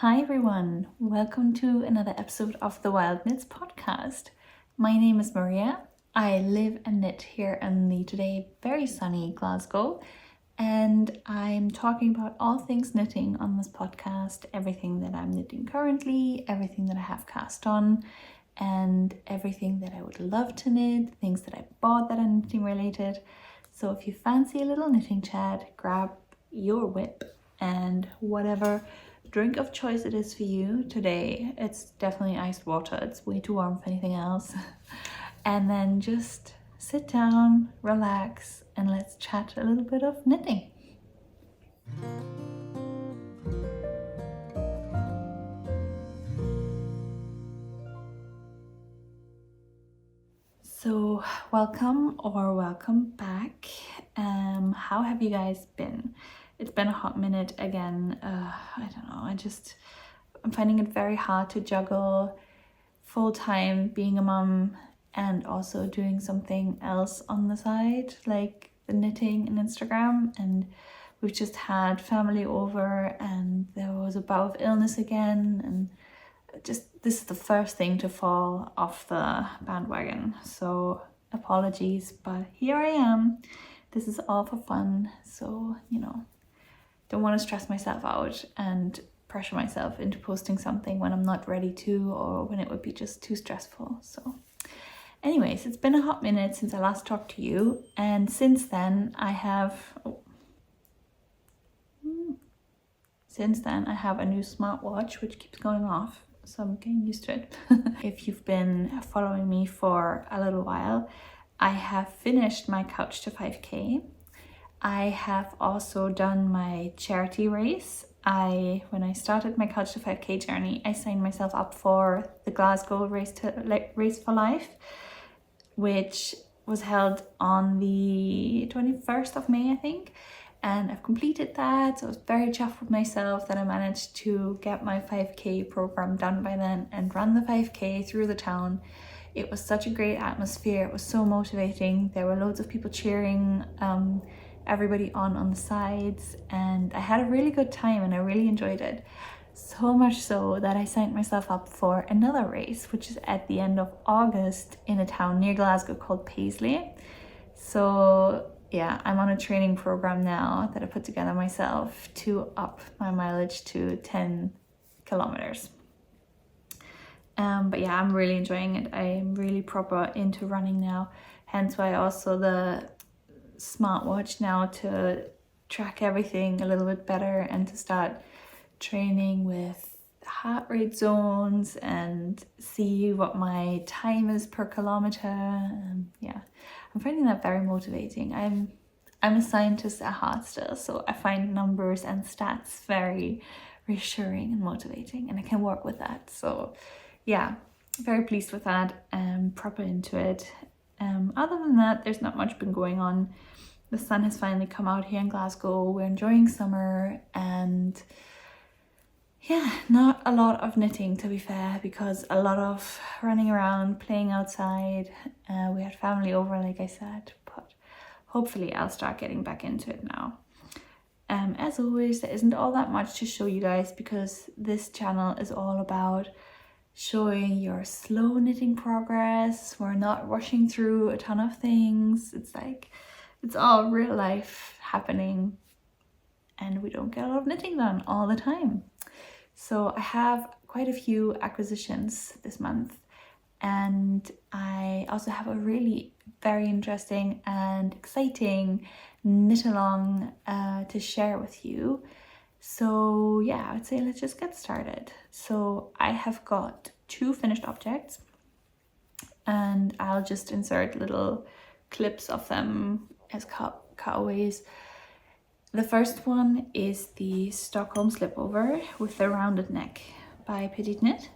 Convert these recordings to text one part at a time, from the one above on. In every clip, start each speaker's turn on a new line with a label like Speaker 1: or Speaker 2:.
Speaker 1: Hi everyone, welcome to another episode of the Wild Knits podcast. My name is Maria. I live and knit here in the today very sunny Glasgow, and I'm talking about all things knitting on this podcast, everything that I'm knitting currently, everything that I have cast on, and everything that I would love to knit, things that I bought that are knitting related. So if you fancy a little knitting chat, grab your whip and whatever drink of choice it is for you. Today it's definitely iced water, it's way too warm for anything else. And then just sit down, relax, and let's chat a little bit of knitting. So welcome or welcome back. How have you guys been? It's been a hot minute again. I don't know, I'm finding it very hard to juggle full-time being a mom and also doing something else on the side, like the knitting and Instagram. And we've just had family over and there was a bout of illness again, and just this is the first thing to fall off the bandwagon, so apologies, but here I am. This is all for fun, so don't want to stress myself out and pressure myself into posting something when I'm not ready to, or when it would be just too stressful. So anyways, it's been a hot minute since I last talked to you, and since then I have a new smartwatch which keeps going off, so I'm getting used to it. If you've been following me for a little while, I have finished my Couch to 5K. I have also done my charity race. When I started my Couch to 5K journey, I signed myself up for the Glasgow Race for Life, which was held on the 21st of May, I think. And I've completed that, so I was very chuffed with myself that I managed to get my 5K program done by then and run the 5K through the town. It was such a great atmosphere. It was so motivating. There were loads of people cheering everybody on the sides, and I had a really good time and I really enjoyed it. So much so that I signed myself up for another race, which is at the end of August in a town near Glasgow called Paisley. So yeah, I'm on a training program now that I put together myself to up my mileage to 10 kilometers. But yeah, I'm really enjoying it. I'm really proper into running now, hence why also the smartwatch now, to track everything a little bit better and to start training with heart rate zones and see what my time is per kilometer. Yeah, I'm finding that very motivating. I'm a scientist at heart still, so I find numbers and stats very reassuring and motivating, and I can work with that. So yeah, very pleased with that and proper into it. Other than that, there's not much been going on. The sun has finally come out here in Glasgow. We're enjoying summer, and yeah, not a lot of knitting, to be fair, because a lot of running around, playing outside. We had family over, like I said, but hopefully I'll start getting back into it now. As always, there isn't all that much to show you guys because this channel is all about showing your slow knitting progress. We're not rushing through a ton of things. It's all real life happening, and we don't get a lot of knitting done all the time. So I have quite a few acquisitions this month, and I also have a really very interesting and exciting knit along to share with you. So yeah, I would say let's just get started. So I have got 2 finished objects, and I'll just insert little clips of them as cutaways. The first one is the Stockholm Slipover with the rounded neck by PetiteKnit,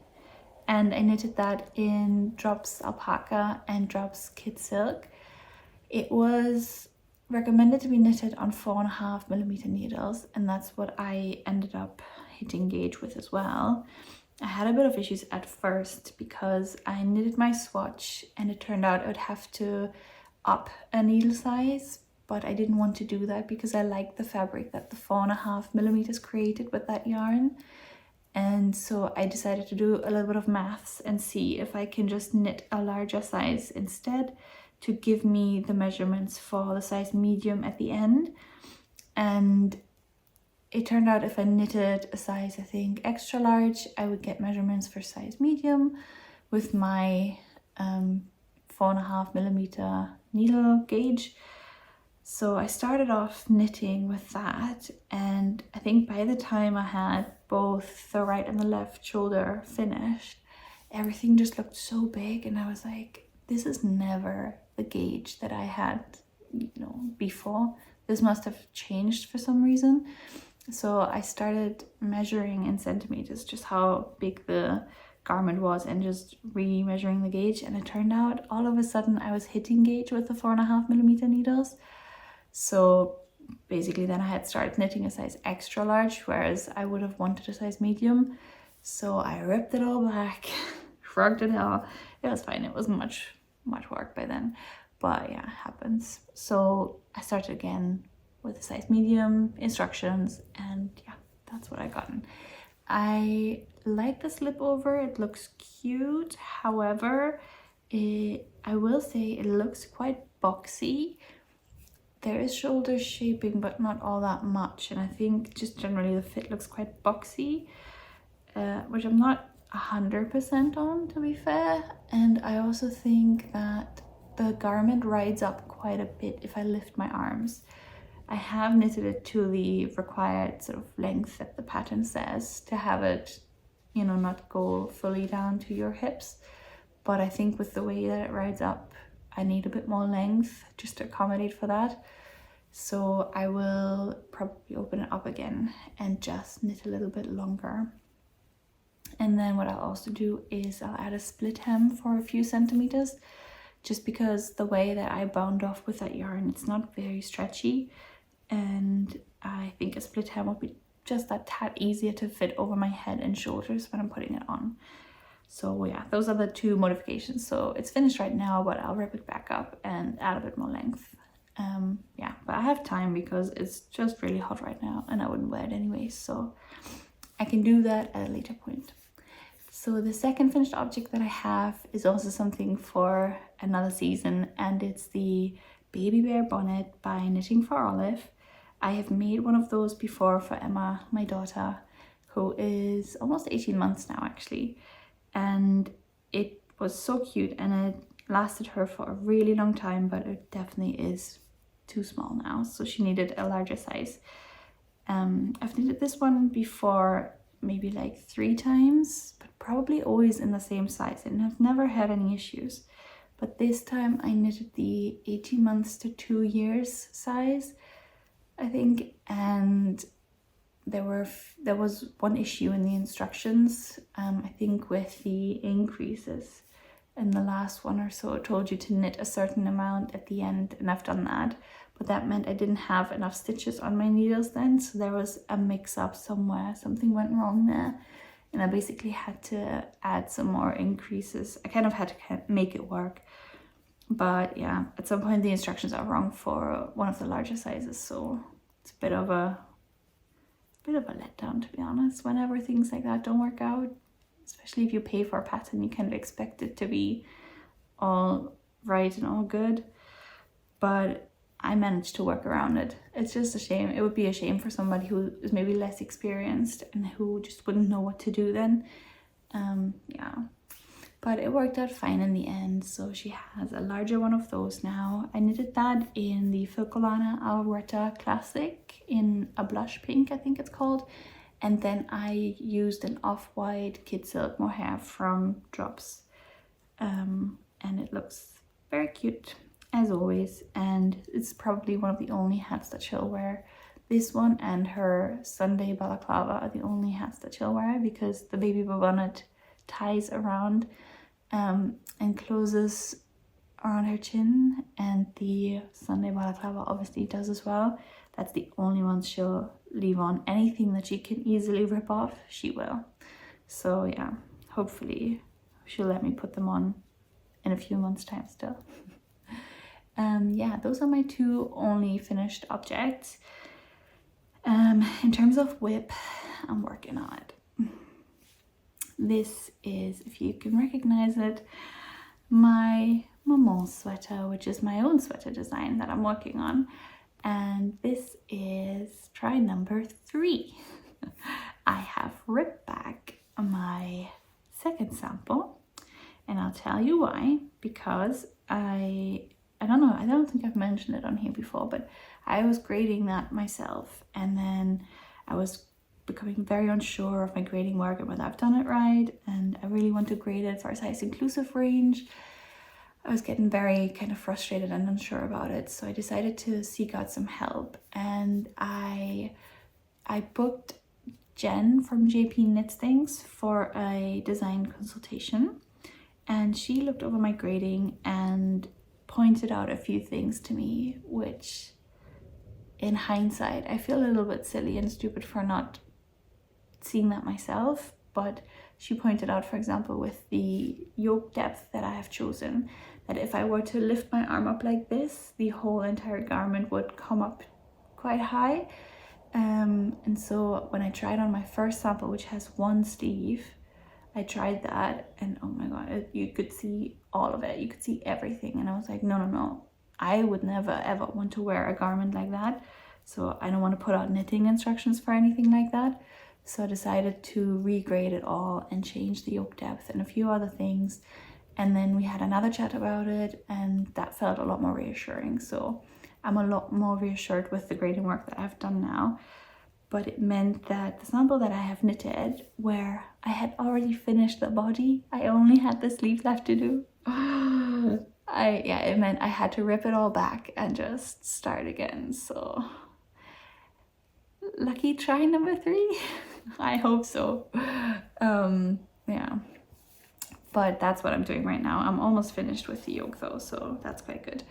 Speaker 1: and I knitted that in Drops Alpaca and Drops Kidsilk. It was recommended to be knitted on 4.5mm needles, and that's what I ended up hitting gauge with as well. I had a bit of issues at first because I knitted my swatch and it turned out I would have to up a needle size, but I didn't want to do that because I like the fabric that the 4.5mm created with that yarn. And so I decided to do a little bit of maths and see if I can just knit a larger size instead to give me the measurements for the size medium at the end. And it turned out if I knitted a size, I think, extra large, I would get measurements for size medium with my 4.5mm needle gauge. So I started off knitting with that, and I think by the time I had both the right and the left shoulder finished, everything just looked so big, and I was like, this is never the gauge that I had, you know, before. This must have changed for some reason. So I started measuring in centimeters just how big the garment was and just re-measuring the gauge, and it turned out all of a sudden I was hitting gauge with the 4.5mm needles. So basically then I had started knitting a size extra large, whereas I would have wanted a size medium. So I ripped it all back, shrugged it out. It was fine. It wasn't much work by then, but yeah, it happens. So I started again with a size medium, instructions, and yeah, that's what I gotten. I like the slip over. It looks cute. However, I will say it looks quite boxy. There is shoulder shaping, but not all that much, and I think just generally the fit looks quite boxy, which I'm not 100% on, to be fair. And I also think that the garment rides up quite a bit if I lift my arms. I have knitted it to the required sort of length that the pattern says to have it, you know, not go fully down to your hips, but I think with the way that it rides up, I need a bit more length just to accommodate for that. So I will probably open it up again and just knit a little bit longer. And then what I'll also do is I'll add a split hem for a few centimeters, just because the way that I bound off with that yarn, it's not very stretchy, and I think a split hem would be just that tad easier to fit over my head and shoulders when I'm putting it on. So yeah, those are the two modifications. So it's finished right now, but I'll wrap it back up and add a bit more length. Yeah, but I have time because it's just really hot right now and I wouldn't wear it anyway, so I can do that at a later point. So the second finished object that I have is also something for another season, and it's the baby bear bonnet by Knitting for Olive. I have made one of those before for Emma, my daughter, who is almost 18 months now actually, and it was so cute and it lasted her for a really long time, but it definitely is too small now, so she needed a larger size. I've knitted this one before, maybe like 3 times, but probably always in the same size, and I've never had any issues. But this time I knitted the 18 months to 2 years size, I think, and there was one issue in the instructions, I think with the increases. In the last one or so, it told you to knit a certain amount at the end, and I've done that, but that meant I didn't have enough stitches on my needles then, so there was a mix-up somewhere, something went wrong there, and I basically had to add some more increases. I kind of had to make it work, but yeah, at some point the instructions are wrong for one of the larger sizes, so it's a bit of a letdown, to be honest, whenever things like that don't work out. Especially if you pay for a pattern, you kind of expect it to be all right and all good, but I managed to work around it. It's just a shame. It would be a shame for somebody who is maybe less experienced and who just wouldn't know what to do then. Yeah, but it worked out fine in the end. So she has a larger one of those now. I knitted that in the Filcolana Arwette Classic in a blush pink, I think it's called. And then I used an off-white Kidsilk Mohair from Drops. And it looks very cute, as always. And it's probably one of the only hats that she'll wear. This one and her Sunday balaclava are the only hats that she'll wear, because the baby bonnet ties around and closes around her chin. And the Sunday balaclava obviously does as well. That's the only one she'll leave on. Anything that she can easily rip off, she will. So yeah, hopefully she'll let me put them on in a few months' time still. Yeah, those are my 2 only finished objects. In terms of whip, I'm working on it. This is, if you can recognize it, my Maman Sweater, which is my own sweater design that I'm working on. And this is try number 3. I have ripped back my second sample, and I'll tell you why. Because I don't know, I don't think I've mentioned it on here before, but I was grading that myself, and then I was becoming very unsure of my grading work and whether I've done it right, and I really want to grade it for a size inclusive range. I was getting very kind of frustrated and unsure about it, so I decided to seek out some help, and I booked Jen from JPKnitsThings for a design consultation, and she looked over my grading and pointed out a few things to me, which in hindsight I feel a little bit silly and stupid for not seeing that myself. But she pointed out, for example, with the yoke depth that I have chosen, that if I were to lift my arm up like this, the whole entire garment would come up quite high. And so when I tried on my first sample, which has one sleeve, I tried that, and oh my god, you could see all of it, you could see everything, and I was like, no, I would never ever want to wear a garment like that, so I don't want to put out knitting instructions for anything like that. So I decided to regrade it all and change the yoke depth and a few other things, and then we had another chat about it, and that felt a lot more reassuring. So I'm a lot more reassured with the grading work that I've done now. But it meant that the sample that I have knitted, where I had already finished the body, I only had the sleeve left to do. It meant I had to rip it all back and just start again. So lucky try number 3. I hope so. Yeah, but that's what I'm doing right now. I'm almost finished with the yoke though, so that's quite good.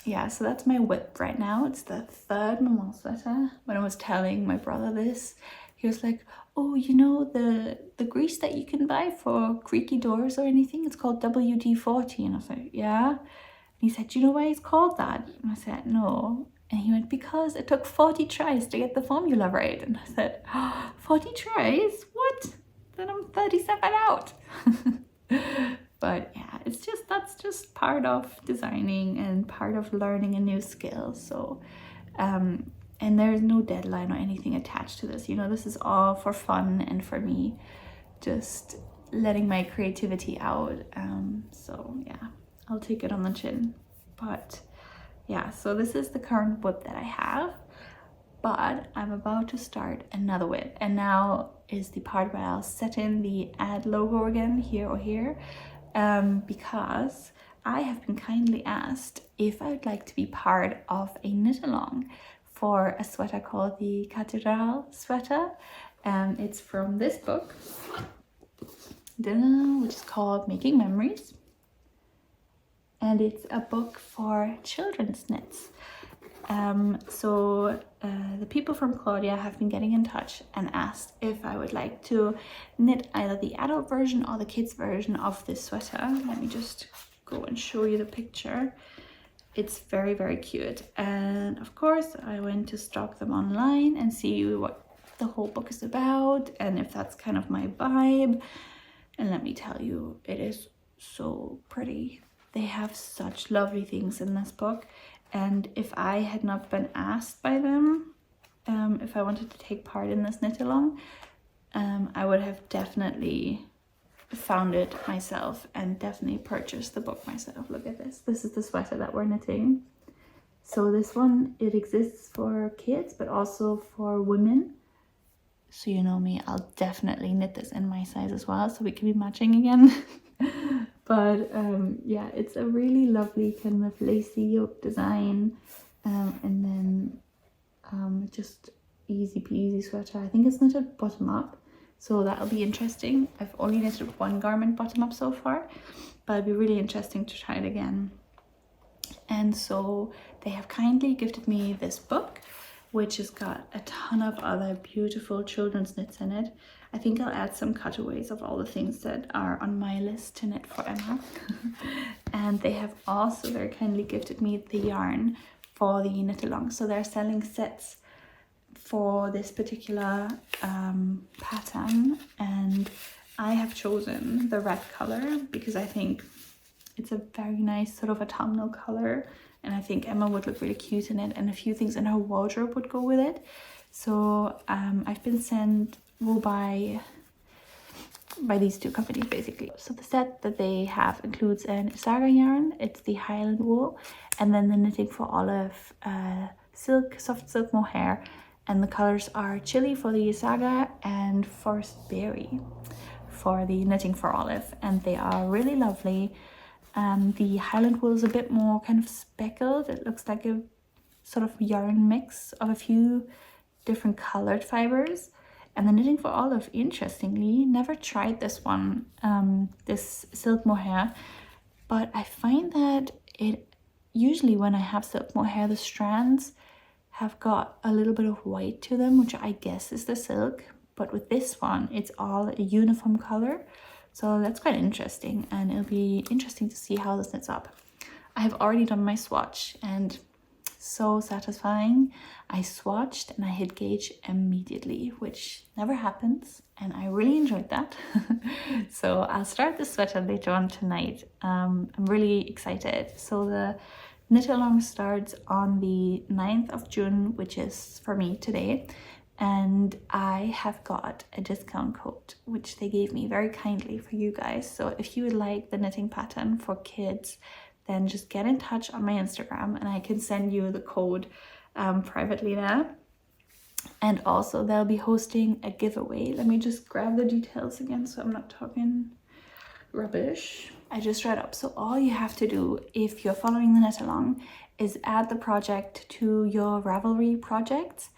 Speaker 1: Yeah, so that's my whip right now. It's the 3rd Maman Sweater. When I was telling my brother this, he was like, oh, you know the grease that you can buy for creaky doors or anything? It's called WD-40. And I was like, yeah. And he said, do you know why it's called that? And I said, no. And he went, because it took 40 tries to get the formula right. And I said, oh, 40 tries? What? Then I'm 37 out. But yeah, that's just part of designing and part of learning a new skill. So and there's no deadline or anything attached to this, you know, this is all for fun and for me, just letting my creativity out. So yeah, I'll take it on the chin. But yeah, so this is the current whip that I have, but I'm about to start another whip, and now is the part where I'll set in the add logo again, here or here. Because I have been kindly asked if I would like to be part of a knit along for a sweater called the Cathedral sweater. It's from this book, which is called Making Memories. And it's a book for children's knits. The people from Claudia have been getting in touch and asked if I would like to knit either the adult version or the kids version of this sweater. Let me just go and show you the picture. It's very, very cute. And of course, I went to stalk them online and see what the whole book is about and if that's kind of my vibe. And let me tell you, it is so pretty. They have such lovely things in this book. And if I had not been asked by them, if I wanted to take part in this knit along, I would have definitely found it myself and definitely purchased the book myself. Look at this. This is the sweater that we're knitting. So this one, it exists for kids, but also for women. So you know me, I'll definitely knit this in my size as well, so we can be matching again. But yeah, it's a really lovely kind of lacy yoke design, and then just easy peasy sweater. I think it's knitted bottom up, so that'll be interesting. I've only knitted one garment bottom up so far, but it'll be really interesting to try it again. And so they have kindly gifted me this book, which has got a ton of other beautiful children's knits in it. I think I'll add some cutaways of all the things that are on my list to knit for Emma. And they have also very kindly gifted me the yarn for the knit along. So they're selling sets for this particular pattern, and I have chosen the red color because I think it's a very nice sort of autumnal color, and I think Emma would look really cute in it, and a few things in her wardrobe would go with it. So I've been sent wool by these two companies basically. So the set that they have includes an Isager yarn, it's the Highland wool, and then the Knitting for Olive silk, soft silk mohair, and the colors are Chili for the Isager and Forest Berry for the Knitting for Olive, and they are really lovely. The Highland wool is a bit more kind of speckled. It looks like a sort of yarn mix of a few different colored fibers. And the Knitting for Olive, interestingly, never tried this one, this silk mohair, but I find that it usually when I have silk mohair, the strands have got a little bit of white to them, which I guess is the silk, but with this one, it's all a uniform color. So that's quite interesting, and it'll be interesting to see how this knits up. I have already done my swatch, and so satisfying. I swatched and I hit gauge immediately, which never happens, and I really enjoyed that. So I'll start the sweater later on tonight. I'm really excited. So the knit along starts on the 9th of June, which is for me today. And I have got a discount code, which they gave me very kindly for you guys. So if you would like the knitting pattern for kids, then just get in touch on my Instagram and I can send you the code privately there. And also they'll be hosting a giveaway. Let me just grab the details again so I'm not talking rubbish. I just read up. So all you have to do if you're following the knit along is add the project to your Ravelry projects,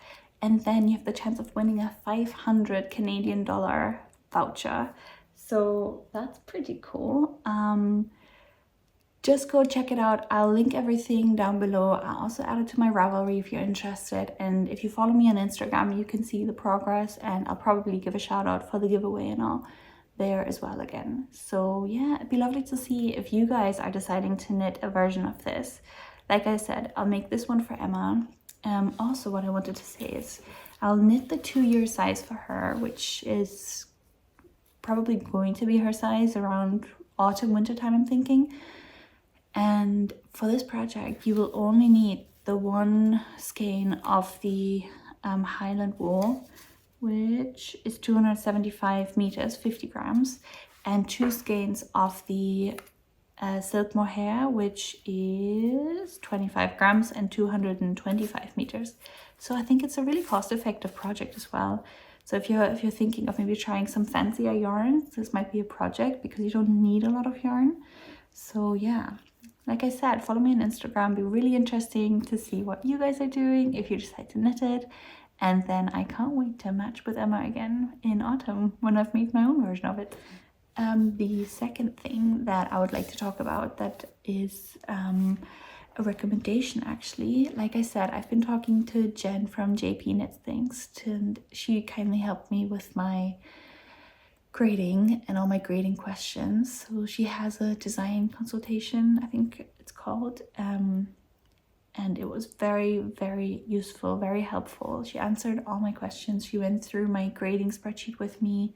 Speaker 1: and then you have the chance of winning a 500 Canadian dollar voucher. So that's pretty cool. Just go check it out. I'll link everything down below. I'll also add it to my Ravelry if you're interested. And if you follow me on Instagram, you can see the progress, and I'll probably give a shout out for the giveaway and all there as well again. So yeah, it'd be lovely to see if you guys are deciding to knit a version of this. Like I said, I'll make this one for Emma. Also, what I wanted to say is I'll knit the 2-year size for her, which is probably going to be her size around autumn, winter time, I'm thinking. And for this project, you will only need the 1 skein of the Highland wool, which is 275 meters, 50 grams, and 2 skeins of the silk mohair, which is 25 grams and 225 meters. So I think it's a really cost-effective project as well. So if you're thinking of maybe trying some fancier yarns, this might be a project because you don't need a lot of yarn. So yeah, like I said, follow me on Instagram. It'll be really interesting to see what you guys are doing if you decide to knit it. And then I can't wait to match with Emma again in autumn when I've made my own version of it. The second thing that I would like to talk about that is a recommendation actually. Like I said, I've been talking to Jen from JPKnitsThings, and she kindly helped me with my grading and all my grading questions. So she has a design consultation, I think it's called, and it was very, very useful, very helpful. She answered all my questions. She went through my grading spreadsheet with me,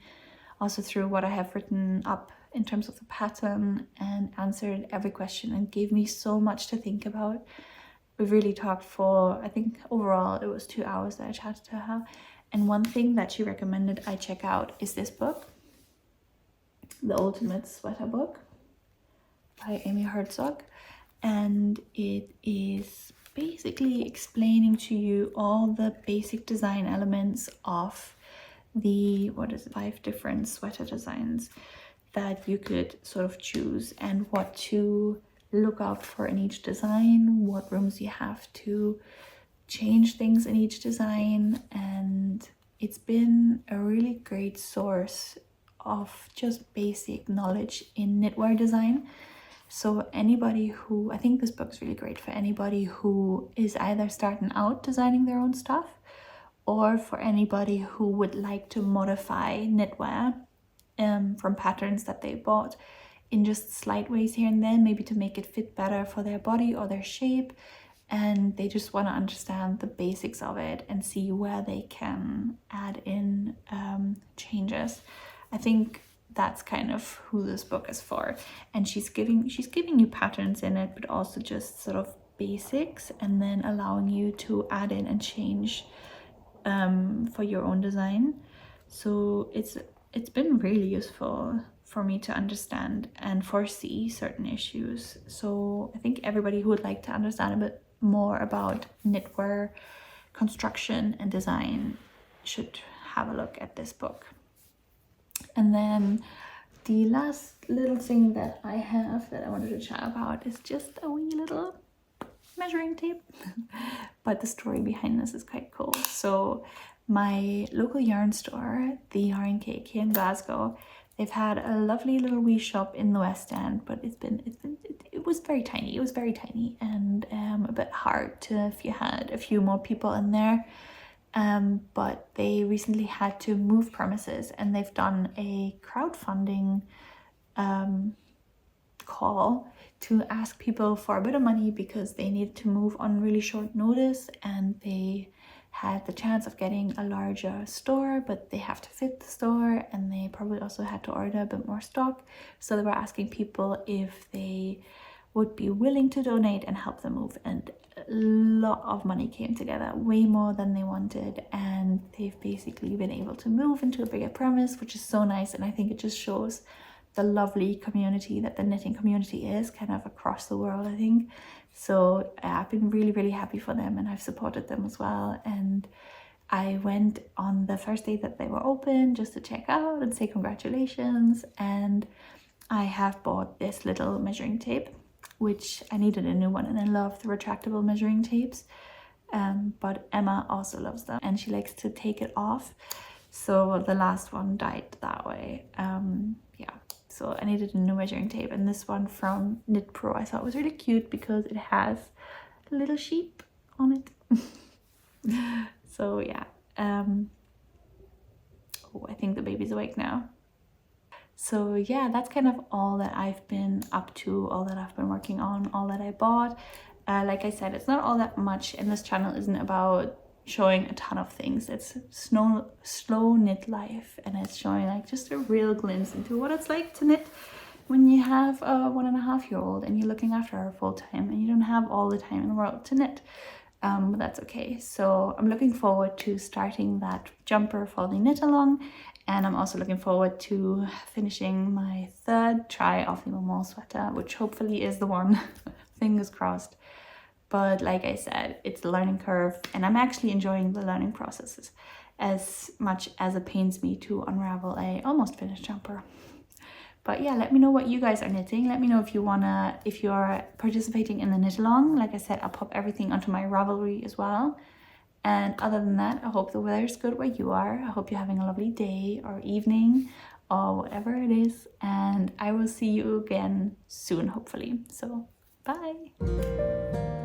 Speaker 1: also through what I have written up in terms of the pattern, and answered every question and gave me so much to think about. We really talked for, I think overall it was 2 hours that I chatted to her. And one thing that she recommended I check out is this book, The Ultimate Sweater Book by Amy Herzog. And it is basically explaining to you all the basic design elements of the 5 different sweater designs that you could sort of choose, and what to look out for in each design, what rooms you have to change things in each design. And it's been a really great source of just basic knowledge in knitwear design. So anybody who, I think this book is really great for anybody who is either starting out designing their own stuff, or for anybody who would like to modify knitwear from patterns that they bought in just slight ways here and there, maybe to make it fit better for their body or their shape. and they just want to understand the basics of it and see where they can add in changes. I think that's kind of who this book is for. And she's giving you patterns in it, but also just sort of basics, and then allowing you to add in and change for your own design. So it's been really useful for me to understand and foresee certain issues. So I think everybody who would like to understand a bit more about knitwear construction and design should have a look at this book. And then the last little thing that I have that I wanted to chat about is just a wee little measuring tape. But the story behind this is quite cool. So my local yarn store, the Yarn Cake here in Glasgow, they've had a lovely little wee shop in the West End, but it was very tiny. It was very tiny and a bit hard to, if you had a few more people in there. But they recently had to move premises, and they've done a crowdfunding call to ask people for a bit of money because they needed to move on really short notice, and they had the chance of getting a larger store, but they have to fit the store, and they probably also had to order a bit more stock. So they were asking people if they would be willing to donate and help them move, and a lot of money came together, way more than they wanted, and they've basically been able to move into a bigger premise, which is so nice. And I think it just shows the lovely community that the knitting community is kind of across the world, I think. So I've been really, really happy for them, and I've supported them as well. And I went on the first day that they were open just to check out and say congratulations. And I have bought this little measuring tape, which I needed a new one, and I love the retractable measuring tapes. But Emma also loves them, and she likes to take it off. So the last one died that way. Yeah. So I needed a new measuring tape, and this one from Knit Pro I thought was really cute because it has a little sheep on it. So yeah, oh, I think the baby's awake now. So yeah, that's kind of all that I've been up to, all that I've been working on, all that I bought. Like I said, it's not all that much, and this channel isn't about showing a ton of things. It's slow knit life, and it's showing like just a real glimpse into what it's like to knit when you have a 1.5-year-old and you're looking after her full time, and you don't have all the time in the world to knit. But that's okay. So I'm looking forward to starting that jumper for the knit along, and I'm also looking forward to finishing my third try of the Maman Sweater, which hopefully is the one. Fingers crossed. But like I said, it's a learning curve, and I'm actually enjoying the learning processes as much as it pains me to unravel a almost finished jumper. But yeah, let me know what you guys are knitting. Let me know if you're participating in the knit along. Like I said, I'll pop everything onto my Ravelry as well. And other than that, I hope the weather's good where you are. I hope you're having a lovely day or evening or whatever it is. And I will see you again soon, hopefully. So bye.